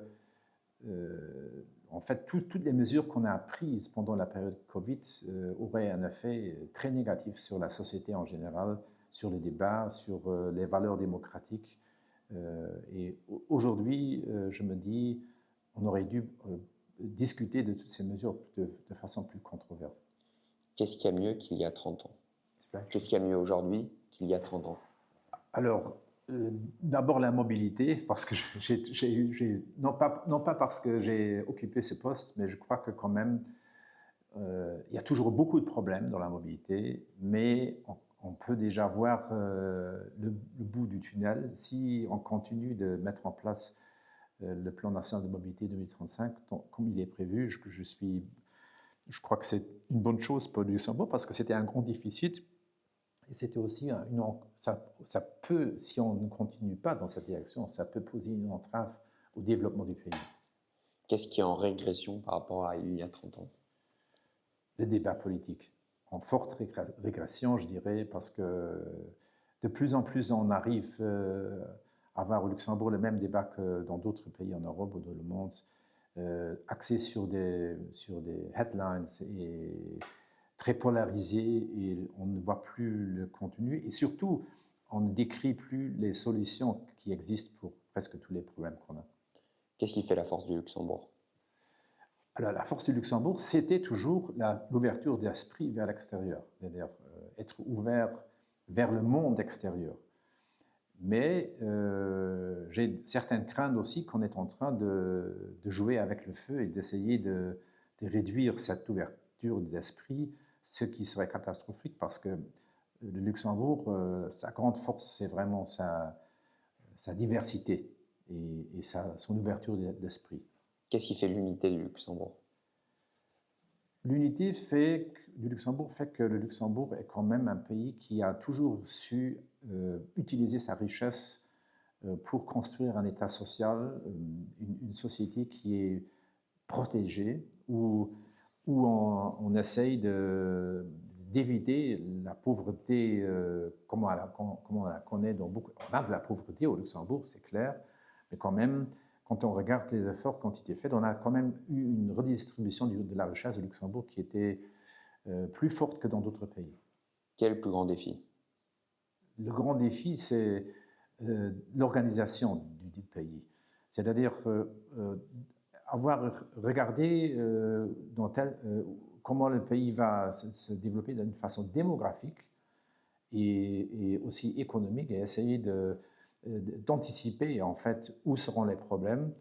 en fait, toutes les mesures qu'on a prises pendant la période Covid auraient un effet très négatif sur la société en général, sur les débats, sur les valeurs démocratiques. Et aujourd'hui, je me dis, on aurait dû discuter de toutes ces mesures de façon plus controversée. Qu'est-ce qu'il y a mieux qu'il y a 30 ans? Qu'est-ce qu'il y a mieux aujourd'hui qu'il y a 30 ans? Alors, d'abord la mobilité, parce que non pas parce que j'ai occupé ce poste, mais je crois que quand même, il y a toujours beaucoup de problèmes dans la mobilité, mais on peut déjà voir le bout du tunnel si on continue de mettre en place le plan national de mobilité 2035 comme il est prévu. Je crois que c'est une bonne chose pour le Luxembourg parce que c'était un grand déficit. Et c'était aussi, ça peut, si on ne continue pas dans cette direction, ça peut poser une entrave au développement du pays. Qu'est-ce qui est en régression par rapport à il y a 30 ans? Le débat politique, en forte régression, je dirais, parce que de plus en plus on arrive à avoir au Luxembourg le même débat que dans d'autres pays en Europe ou dans le monde, axé sur des headlines et très polarisé, et on ne voit plus le contenu, et surtout, on ne décrit plus les solutions qui existent pour presque tous les problèmes qu'on a. Qu'est-ce qui fait la force du Luxembourg? Alors, la force du Luxembourg, c'était toujours l'ouverture d'esprit vers l'extérieur, c'est-à-dire être ouvert vers le monde extérieur. Mais j'ai certaines craintes aussi qu'on est en train de jouer avec le feu et d'essayer de réduire cette ouverture d'esprit, ce qui serait catastrophique parce que le Luxembourg, sa grande force, c'est vraiment sa diversité et son ouverture d'esprit. Qu'est-ce qui fait l'unité du Luxembourg? L'unité du Luxembourg fait que le Luxembourg est quand même un pays qui a toujours su utiliser sa richesse pour construire un État social, une société qui est protégée, où on essaye d'éviter la pauvreté comme on la connaît dans beaucoup. On a de la pauvreté au Luxembourg, c'est clair, mais quand même, quand on regarde les efforts qui ont été faits, on a quand même eu une redistribution de la richesse au Luxembourg qui était plus forte que dans d'autres pays. Quel est le plus grand défi? Le grand défi, c'est l'organisation du pays. C'est-à-dire avoir regardé comment le pays va se développer d'une façon démographique et aussi économique, et essayer d'anticiper en fait où seront les problèmes.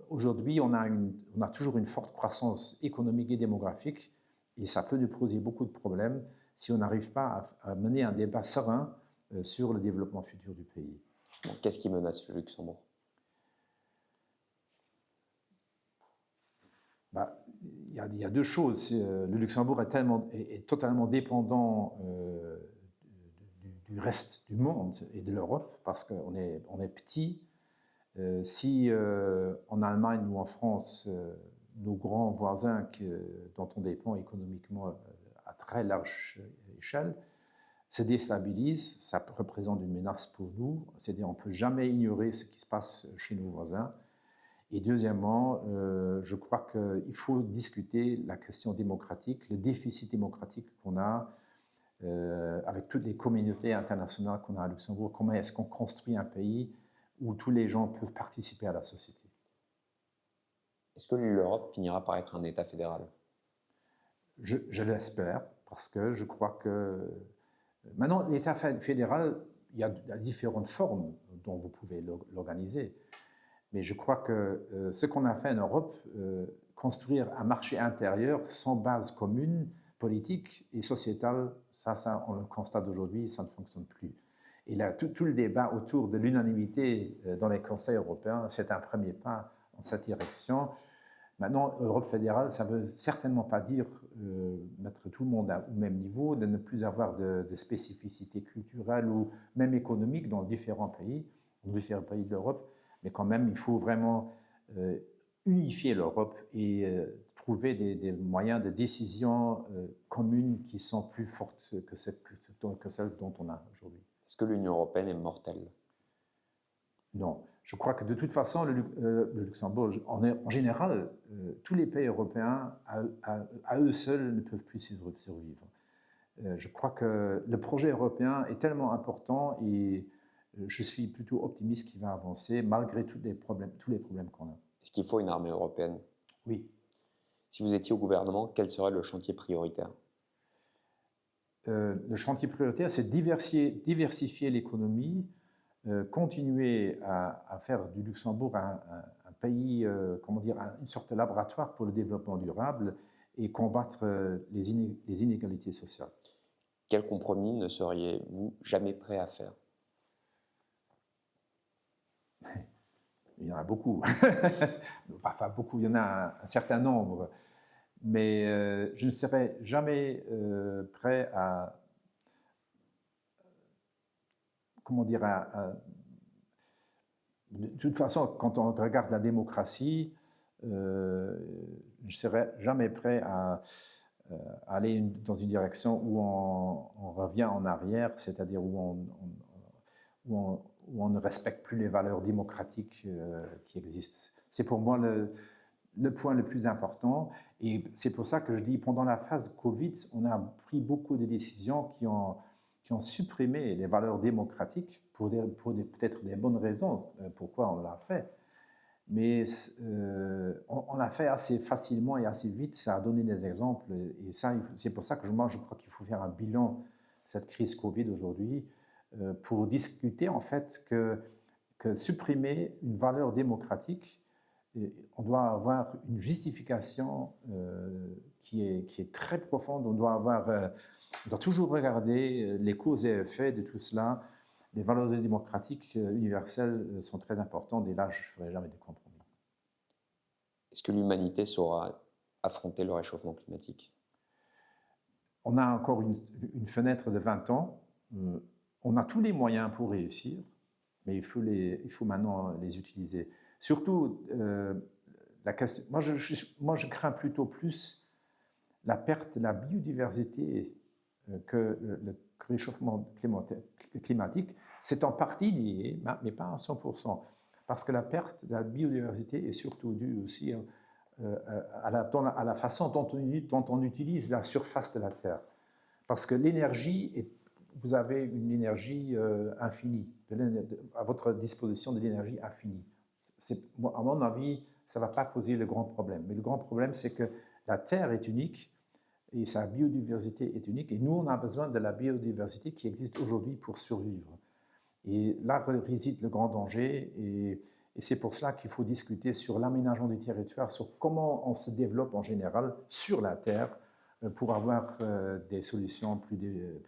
Aujourd'hui, on a toujours une forte croissance économique et démographique, et ça peut nous poser beaucoup de problèmes si on n'arrive pas à mener un débat serein sur le développement futur du pays. Qu'est-ce qui menace le Luxembourg? Il y a deux choses. Le Luxembourg est totalement dépendant du reste du monde et de l'Europe parce qu'on est petit. Si en Allemagne ou en France, nos grands voisins dont on dépend économiquement à très large échelle se déstabilisent, ça représente une menace pour nous. C'est-à-dire on ne peut jamais ignorer ce qui se passe chez nos voisins. Et deuxièmement, je crois qu'il faut discuter la question démocratique, le déficit démocratique qu'on a avec toutes les communautés internationales qu'on a à Luxembourg. Comment est-ce qu'on construit un pays où tous les gens peuvent participer à la société? Est-ce que l'Europe finira par être un État fédéral? Je l'espère, parce que je crois que maintenant, l'État fédéral, il y a différentes formes dont vous pouvez l'organiser. Mais je crois que ce qu'on a fait en Europe, construire un marché intérieur sans base commune, politique et sociétale, ça on le constate aujourd'hui, ça ne fonctionne plus. Et là, tout le débat autour de l'unanimité dans les conseils européens, c'est un premier pas en cette direction. Maintenant, Europe fédérale, ça ne veut certainement pas dire mettre tout le monde au même niveau, de ne plus avoir de spécificités culturelles ou même économiques dans différents pays d'Europe. Mais quand même, il faut vraiment unifier l'Europe et trouver des moyens de décision communes qui sont plus fortes que celles dont on a aujourd'hui. Est-ce que l'Union européenne est mortelle? Non. Je crois que de toute façon, le Luxembourg, en général, tous les pays européens, à eux seuls, ne peuvent plus survivre. Je crois que le projet européen est tellement important et je suis plutôt optimiste qu'il va avancer malgré tous les problèmes qu'on a. Est-ce qu'il faut une armée européenne? Oui. Si vous étiez au gouvernement, quel serait le chantier prioritaire? Le chantier prioritaire, c'est diversifier l'économie, continuer à faire du Luxembourg un pays, comment dire, une sorte de laboratoire pour le développement durable et combattre les inégalités sociales. Quel compromis ne seriez-vous jamais prêt à faire? Il y en a beaucoup. Enfin, beaucoup, il y en a un certain nombre. Mais je ne serai jamais prêt à, comment dire, de toute façon, quand on regarde la démocratie, je ne serai jamais prêt à aller dans une direction où on revient en arrière, c'est-à-dire où on ne respecte plus les valeurs démocratiques qui existent. C'est pour moi le point le plus important. Et c'est pour ça que je dis, pendant la phase Covid, on a pris beaucoup de décisions qui ont supprimé les valeurs démocratiques pour peut-être des bonnes raisons pourquoi on l'a fait. Mais on l'a fait assez facilement et assez vite, ça a donné des exemples. Et ça, c'est pour ça que moi, je crois qu'il faut faire un bilan de cette crise Covid aujourd'hui pour discuter en fait que supprimer une valeur démocratique, on doit avoir une justification qui est très profonde. On doit toujours regarder les causes et effets de tout cela. Les valeurs démocratiques universelles sont très importantes et là, je ne ferai jamais de compromis. Est-ce que l'humanité saura affronter le réchauffement climatique? On a encore une fenêtre de 20 ans. On a tous les moyens pour réussir, mais il faut maintenant les utiliser. Surtout, la question, moi, je crains plutôt plus la perte de la biodiversité que le réchauffement climatique. C'est en partie lié, mais pas à 100%, parce que la perte de la biodiversité est surtout due aussi à la façon dont on utilise la surface de la Terre. Parce que vous avez une énergie infinie, à votre disposition de l'énergie infinie. À mon avis, ça ne va pas poser le grand problème. Mais le grand problème, c'est que la Terre est unique et sa biodiversité est unique. Et nous, on a besoin de la biodiversité qui existe aujourd'hui pour survivre. Et là réside le grand danger. Et c'est pour cela qu'il faut discuter sur l'aménagement du territoire, sur comment on se développe en général sur la Terre pour avoir des solutions plus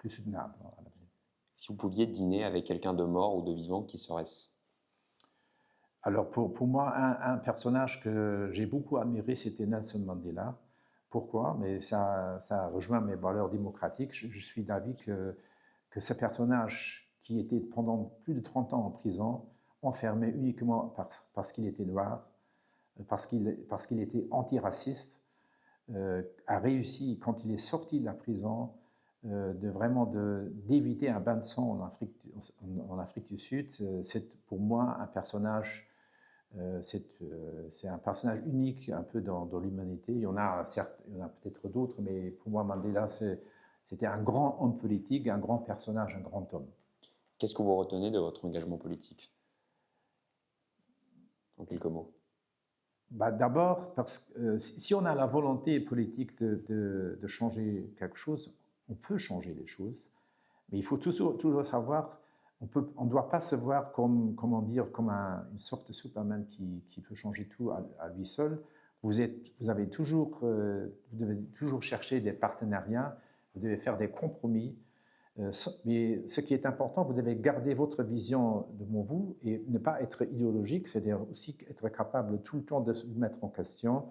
soutenables. Si vous pouviez dîner avec quelqu'un de mort ou de vivant, qui serait-ce? Alors pour moi, un personnage que j'ai beaucoup admiré, c'était Nelson Mandela. Pourquoi? Mais ça rejoint mes valeurs démocratiques. Je suis d'avis que ce personnage qui était pendant plus de 30 ans en prison, enfermé uniquement parce qu'il était noir, parce qu'il était antiraciste, a réussi, quand il est sorti de la prison, d'éviter un bain de sang en Afrique du Sud. C'est pour moi un personnage, c'est un personnage unique un peu dans l'humanité. Il y en a peut-être d'autres, mais pour moi Mandela, c'était un grand homme politique, un grand personnage, un grand homme. Qu'est-ce que vous retenez de votre engagement politique? En quelques mots. D'abord, parce que si on a la volonté politique de changer quelque chose, on peut changer les choses, mais il faut toujours savoir, on ne doit pas se voir comme une sorte de Superman qui peut changer tout à lui seul. Vous devez toujours chercher des partenariats, vous devez faire des compromis. Mais ce qui est important, vous devez garder votre vision devant vous et ne pas être idéologique, c'est-à-dire aussi être capable tout le temps de se mettre en question,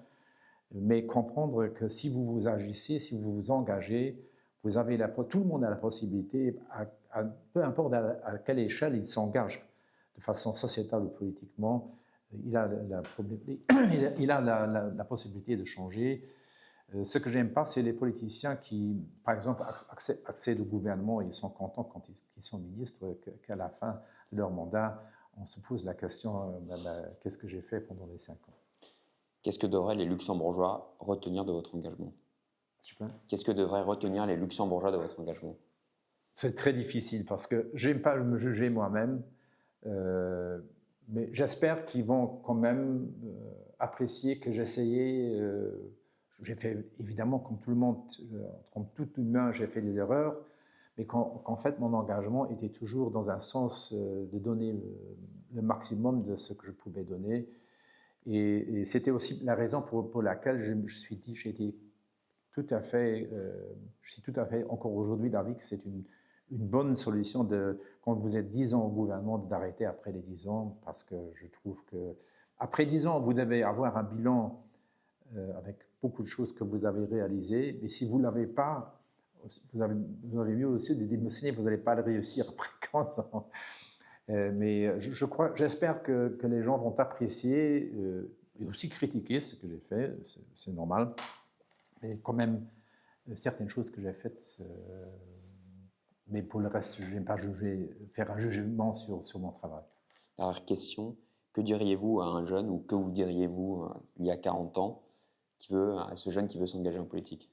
mais comprendre que si vous vous agissez, si vous vous engagez, tout le monde a la possibilité, peu importe à quelle échelle il s'engage, de façon sociétale ou politiquement, il a la possibilité de changer. Ce que j'aime pas, c'est les politiciens qui, par exemple, accèdent au gouvernement et ils sont contents quand ils sont ministres, qu'à la fin de leur mandat, on se pose la question qu'est-ce que j'ai fait pendant les 5 ans? Qu'est-ce que devraient les Luxembourgeois retenir de votre engagement? Qu'est-ce que devraient retenir les Luxembourgeois de votre engagement? C'est très difficile parce que j'aime pas me juger moi-même. Mais j'espère qu'ils vont quand même apprécier que j'essayais. J'ai fait, évidemment, comme tout le monde, comme tout humain, j'ai fait des erreurs, mais qu'en fait, mon engagement était toujours dans un sens de donner le maximum de ce que je pouvais donner. Et c'était aussi la raison pour laquelle je me suis dit, j'étais tout à fait, je suis tout à fait encore aujourd'hui d'avis que c'est une bonne solution quand vous êtes 10 ans au gouvernement, d'arrêter après les 10 ans, parce que je trouve que après 10 ans, vous devez avoir un bilan avec beaucoup de choses que vous avez réalisées, mais si vous ne l'avez pas, vous avez mieux aussi de démissionner, vous n'allez pas le réussir après 40 ans. Mais j'espère que les gens vont apprécier et aussi critiquer ce que j'ai fait, c'est normal. Mais quand même, certaines choses que j'ai faites, mais pour le reste, je n'aime pas faire un jugement sur mon travail. Dernière question, que diriez-vous à un jeune ou que vous diriez-vous il y a 40 ans à ce jeune qui veut s'engager en politique?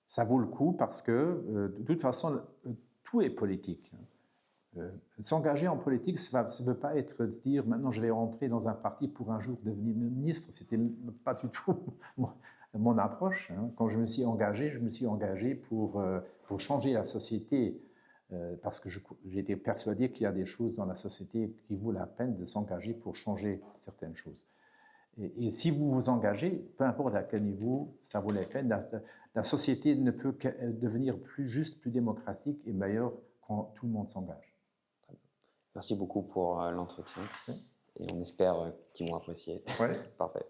Ça vaut le coup parce que, de toute façon, tout est politique. S'engager en politique, ça ne veut pas être de se dire maintenant je vais rentrer dans un parti pour un jour devenir ministre. C'était pas du tout mon approche. Quand je me suis engagé pour changer la société, parce que j'étais persuadé qu'il y a des choses dans la société qui vaut la peine de s'engager pour changer certaines choses. Et si vous vous engagez, peu importe à quel niveau, ça vaut la peine. La société ne peut devenir plus juste, plus démocratique et meilleure quand tout le monde s'engage. Merci beaucoup pour l'entretien et on espère qu'ils vont apprécier. Ouais. Parfait.